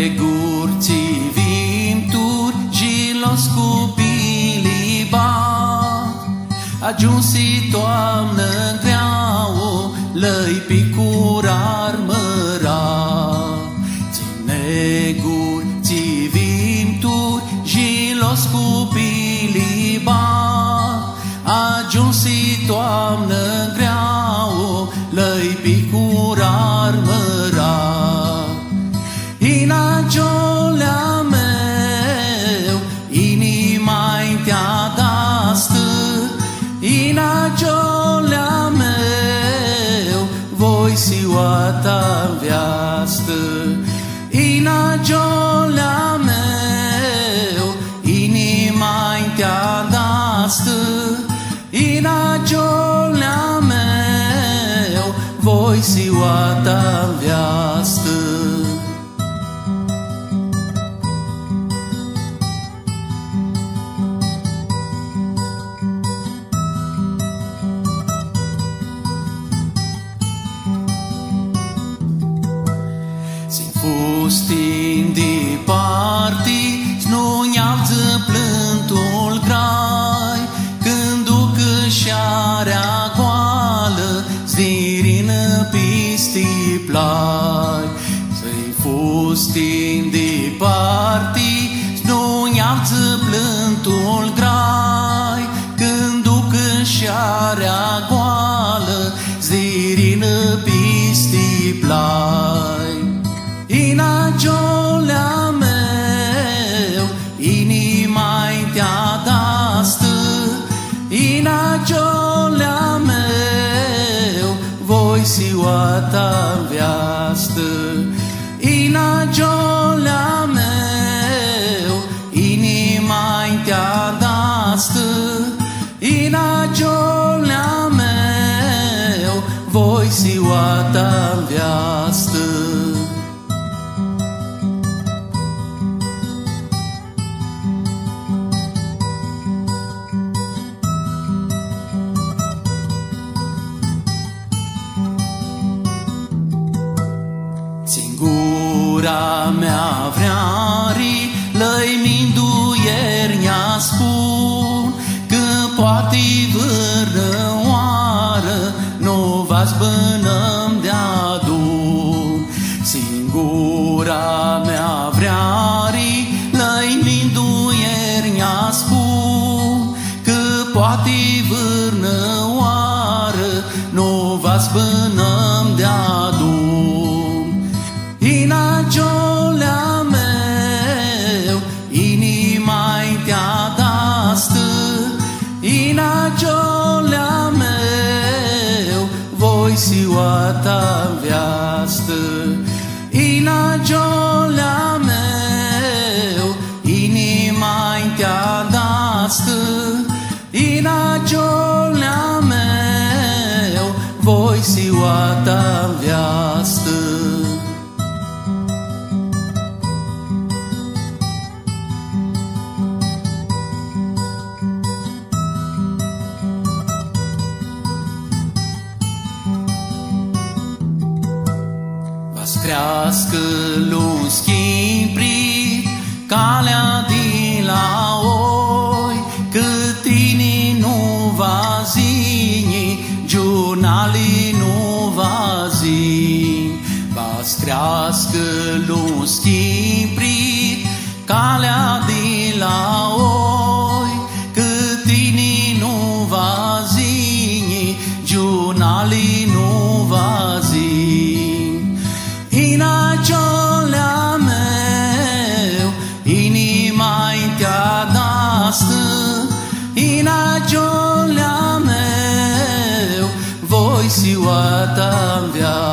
negurții vinturgilos cu piliba, ajunsi toamnă greau, lăi picurar măra. Negurții vinturgilos cu piliba, ajunsi toamnă greau, lăi picurar măra. Ina jolea meu, inima-i te-a dastă, ina jolea meu, voi siuata viastă. Ina jolea meu, inima-i te-a dastă, ina jolea meu, voi siuata viastă. Pustin departi, snuiavță plântul grai, când duc șarea goală, zdirină pisti plai. Să-i pustin departi, snuiavță plântul grai, când duc șarea goală, zdirină pisti plai. Ina jolea meu, inima-i te-a dastă, ina jolea meu, voi siuata viastă. Ina jolea meu, inima-i te-a dastă, ina jolea meu, voi siuata viastă. Gura mea vreari, lăi minduieri ne-a spun, că poate-i vârnă oară, nu v-ați bănăm de-adun. Singura mea vreari, lăi minduieri ne-a spun, că poate-i vârnă oară, nu v-ați bănăm de-adun. Ina jolea meu, inima-i te-a dastă, ina jolea meu, voi siuata viastă. Ina jolea meu, inima-i te-a dastă, ina jolea meu, voi siuata viastă. Crească lung schimbrit calea din la oi, cât inii nu va zini, giurnalii nu va zini. Va-ți crească lung schimbrit calea din la oi, cât inii nu va zini, giurnalii nu va zini. Ina jolea meu, inima-i te-a dastă, ina jolea meu, voi siuata-n viață.